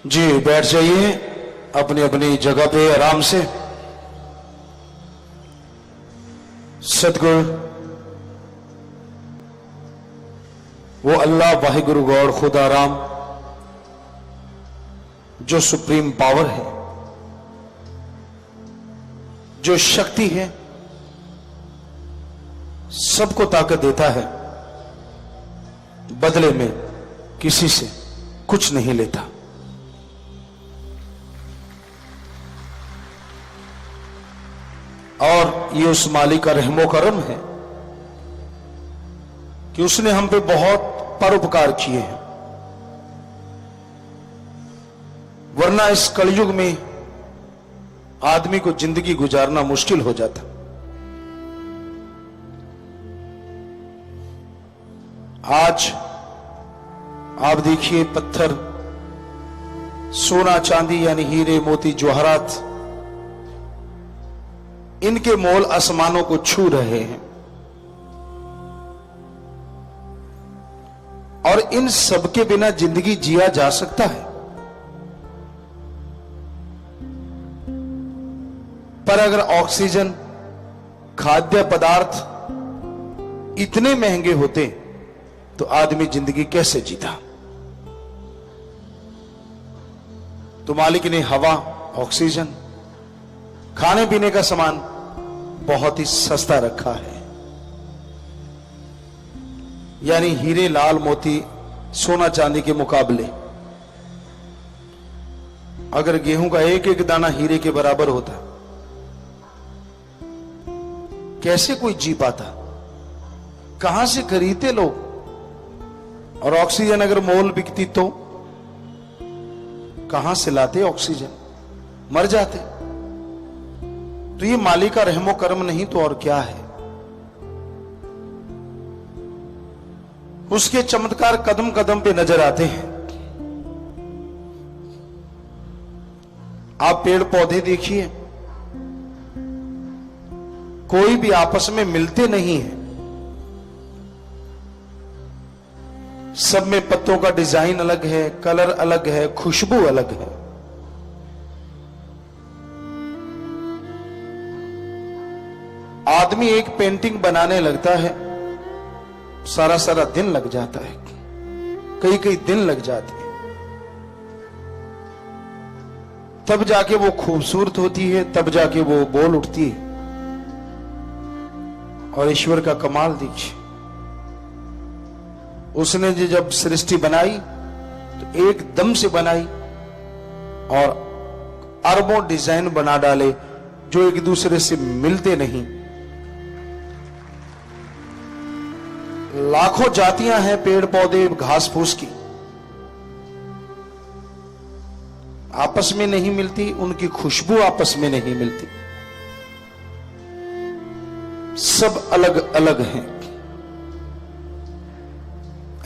जी बैठ जाइए अपनी अपनी जगह पे आराम से। सतगुरु वो अल्लाह वाहिगुरु गॉड खुदा राम जो सुप्रीम पावर है, जो शक्ति है, सबको ताकत देता है, बदले में किसी से कुछ नहीं लेता। और ये उस मालिक का रहमो करम है कि उसने हम पे बहुत परोपकार किए हैं, वरना इस कलयुग में आदमी को जिंदगी गुजारना मुश्किल हो जाता। आज आप देखिए पत्थर, सोना चांदी यानी हीरे मोती जवाहरात, इनके मोल आसमानों को छू रहे हैं और इन सब के बिना जिंदगी जिया जा सकता है। पर अगर ऑक्सीजन, खाद्य पदार्थ इतने महंगे होते तो आदमी जिंदगी कैसे जीता। तो मालिक ने हवा, ऑक्सीजन, खाने पीने का सामान बहुत ही सस्ता रखा है। यानी हीरे लाल मोती सोना चांदी के मुकाबले अगर गेहूं का एक एक दाना हीरे के बराबर होता, कैसे कोई जी पाता, कहां से खरीदते लोग। और ऑक्सीजन अगर मोल बिकती तो कहां से लाते ऑक्सीजन, मर जाते। तो ये मालिक का रहमो करम नहीं तो और क्या है। उसके चमत्कार कदम कदम पे नजर आते हैं। आप पेड़ पौधे देखिए, कोई भी आपस में मिलते नहीं है। सब में पत्तों का डिजाइन अलग है, कलर अलग है, खुशबू अलग है। आदमी एक पेंटिंग बनाने लगता है, सारा सारा दिन लग जाता है, कई कई दिन लग जाते हैं, तब जाके वो खूबसूरत होती है, तब जाके वो बोल उठती है। और ईश्वर का कमाल देखिए, उसने जब सृष्टि बनाई तो एकदम से बनाई और अरबों डिजाइन बना डाले जो एक दूसरे से मिलते नहीं। लाखों जातियां हैं पेड़ पौधे घास फूस की, आपस में नहीं मिलती, उनकी खुशबू आपस में नहीं मिलती, सब अलग अलग हैं।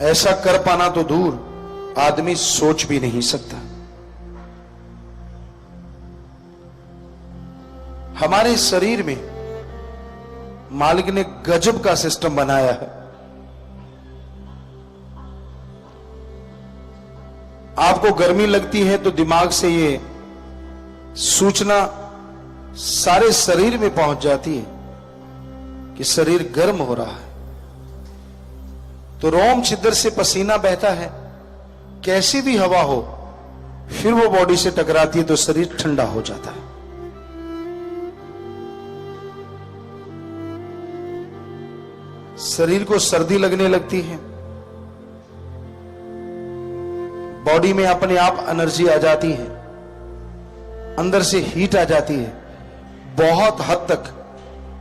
ऐसा कर पाना तो दूर, आदमी सोच भी नहीं सकता। हमारे शरीर में मालिक ने गजब का सिस्टम बनाया है। आपको गर्मी लगती है तो दिमाग से ये सूचना सारे शरीर में पहुंच जाती है कि शरीर गर्म हो रहा है। तो रोम छिद्र से पसीना बहता है, कैसी भी हवा हो, फिर वो बॉडी से टकराती है तो शरीर ठंडा हो जाता है। शरीर को सर्दी लगने लगती है, बॉडी में अपने आप एनर्जी आ जाती है, अंदर से हीट आ जाती है, बहुत हद तक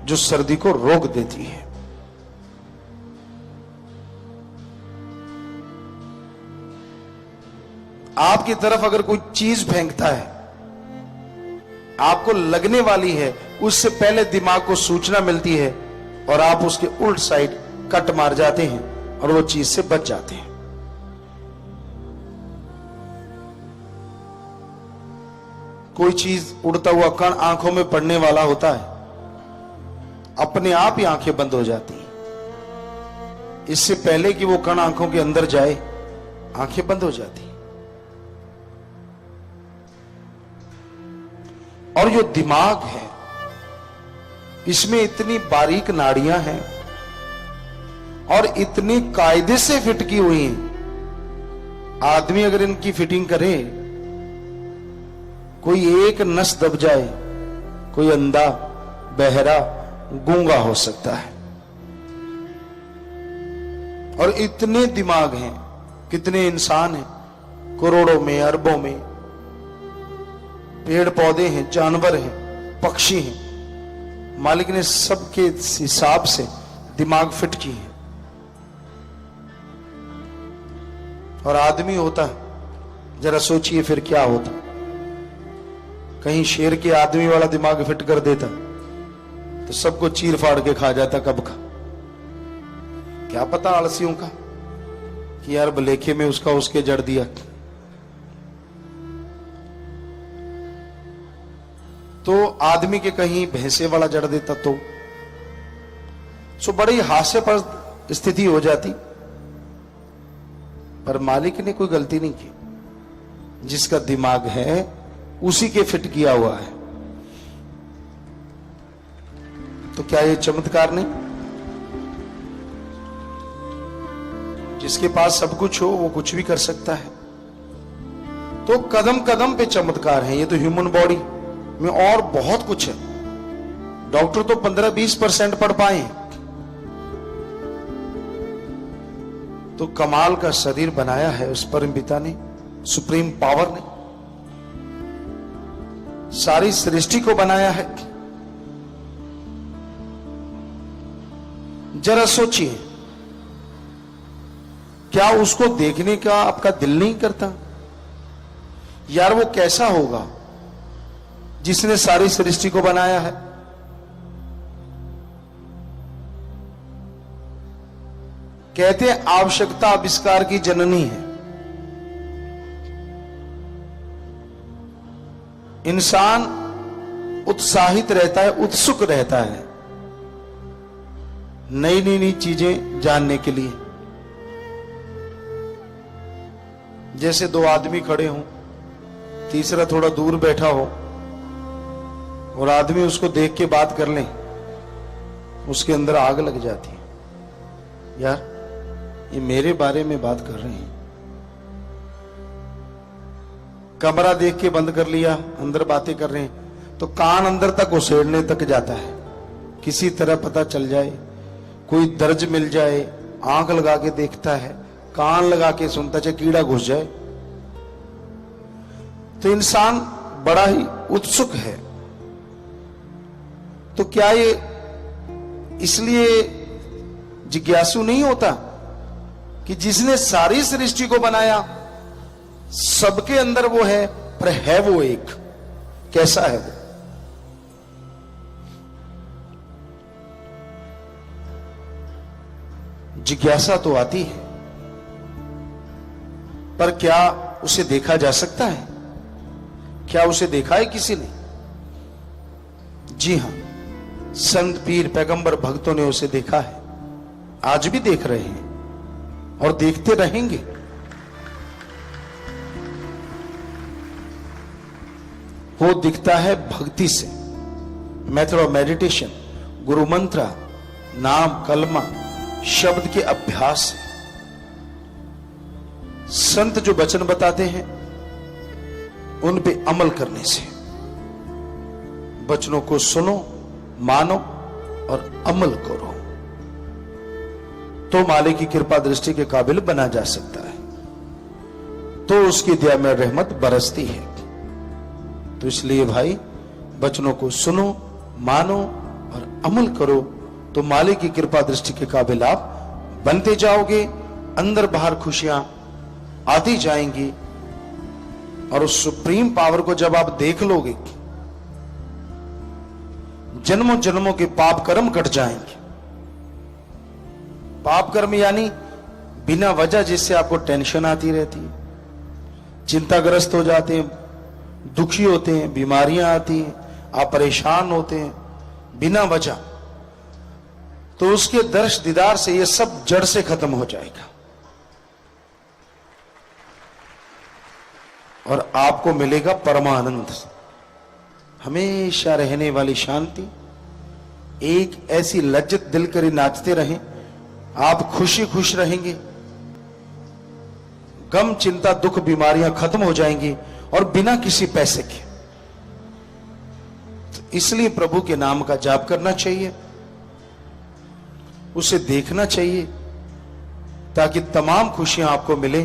जो सर्दी को रोक देती है। आपकी तरफ अगर कोई चीज फेंकता है, आपको लगने वाली है, उससे पहले दिमाग को सूचना मिलती है और आप उसके उल्ट साइड कट मार जाते हैं और वो चीज से बच जाते हैं। कोई चीज उड़ता हुआ कण आंखों में पड़ने वाला होता है, अपने आप ही आंखें बंद हो जाती हैं। इससे पहले कि वो कण आंखों के अंदर जाए, आंखें बंद हो जाती। और जो दिमाग है इसमें इतनी बारीक नाड़ियां हैं और इतनी कायदे से फिट की हुई हैं। आदमी अगर इनकी फिटिंग करे, कोई एक नस दब जाए, कोई अंधा, बहरा, गूंगा हो सकता है। और इतने दिमाग हैं, कितने इंसान हैं, करोड़ों में, अरबों में, पेड़ पौधे हैं, जानवर हैं, पक्षी हैं। मालिक ने सबके हिसाब से दिमाग फिट की है। और आदमी होता, जरा सोचिए फिर क्या होता। कहीं शेर के आदमी वाला दिमाग फिट कर देता तो सबको चीर फाड़ के खा जाता कब का। क्या पता आलसियों का कि यार बलेखे में उसका उसके जड़ दिया। तो आदमी के कहीं भैंसे वाला जड़ देता तो सो बड़ी हास्यास्पद स्थिति हो जाती। पर मालिक ने कोई गलती नहीं की। जिसका दिमाग है उसी के फिट किया हुआ है। तो क्या ये चमत्कार नहीं? जिसके पास सब कुछ हो वो कुछ भी कर सकता है। तो कदम कदम पे चमत्कार है। ये तो ह्यूमन बॉडी में और बहुत कुछ है। डॉक्टर तो 15-20% पढ़ पाए, तो कमाल का शरीर बनाया है उस परम पिता ने, सुप्रीम पावर ने। सारी सृष्टि को बनाया है। जरा सोचिए, क्या उसको देखने का आपका दिल नहीं करता? यार वो कैसा होगा जिसने सारी सृष्टि को बनाया है। कहते हैं आवश्यकता आविष्कार की जननी है। इंसान उत्साहित रहता है, उत्सुक रहता है नई नई नई चीजें जानने के लिए। जैसे दो आदमी खड़े हों, तीसरा थोड़ा दूर बैठा हो और आदमी उसको देख के बात कर ले, उसके अंदर आग लग जाती है। यार ये मेरे बारे में बात कर रहे हैं। कमरा देख के बंद कर लिया, अंदर बातें कर रहे हैं, तो कान अंदर तक उसेड़ने तक जाता है। किसी तरह पता चल जाए, कोई दर्ज मिल जाए, आंख लगा के देखता है, कान लगा के सुनता, चाहे कीड़ा घुस जाए। तो इंसान बड़ा ही उत्सुक है। तो क्या ये इसलिए जिज्ञासु नहीं होता कि जिसने सारी सृष्टि को बनाया सबके अंदर वो है, पर है वो एक? कैसा है वो? जिज्ञासा तो आती है, पर क्या उसे देखा जा सकता है? क्या उसे देखा है किसी ने? जी हां, संत पीर पैगंबर भक्तों ने उसे देखा है, आज भी देख रहे हैं और देखते रहेंगे। वो दिखता है भक्ति से, मेथड ऑफ मेडिटेशन, गुरु मंत्र, नाम, कलमा, शब्द के अभ्यास से। संत जो वचन बताते हैं उन पे अमल करने से। वचनों को सुनो, मानो और अमल करो, तो मालिक की कृपा दृष्टि के काबिल बना जा सकता है। तो उसकी दया में रहमत बरसती है। तो इसलिए भाई, वचनों को सुनो, मानो और अमल करो, तो मालिक की कृपा दृष्टि के काबिल आप बनते जाओगे। अंदर बाहर खुशियां आती जाएंगी और उस सुप्रीम पावर को जब आप देख लोगे, जन्मों जन्मों के पाप कर्म कट जाएंगे। पाप कर्म यानी बिना वजह जिससे आपको टेंशन आती रहती है, चिंताग्रस्त हो जाते हैं, दुखी होते हैं, बीमारियां आती हैं, आप परेशान होते हैं बिना वजह, तो उसके दर्श दीदार से ये सब जड़ से खत्म हो जाएगा और आपको मिलेगा परमानंद। हमेशा रहने वाली शांति, एक ऐसी लज्जत दिल करी नाचते रहें, आप खुशी खुश रहेंगे, गम चिंता दुख बीमारियां खत्म हो जाएंगी और बिना किसी पैसे के। तो इसलिए प्रभु के नाम का जाप करना चाहिए, उसे देखना चाहिए, ताकि तमाम खुशियां आपको मिले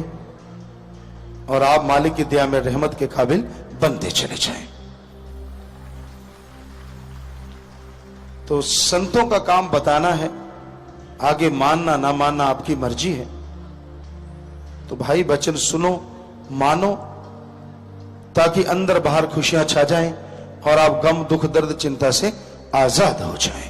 और आप मालिक की दया में रहमत के काबिल बनते चले जाएं। तो संतों का काम बताना है, आगे मानना ना मानना आपकी मर्जी है। तो भाई वचन सुनो, मानो, ताकि अंदर बाहर खुशियां छा जाएं और आप गम दुख दर्द चिंता से आजाद हो जाएं।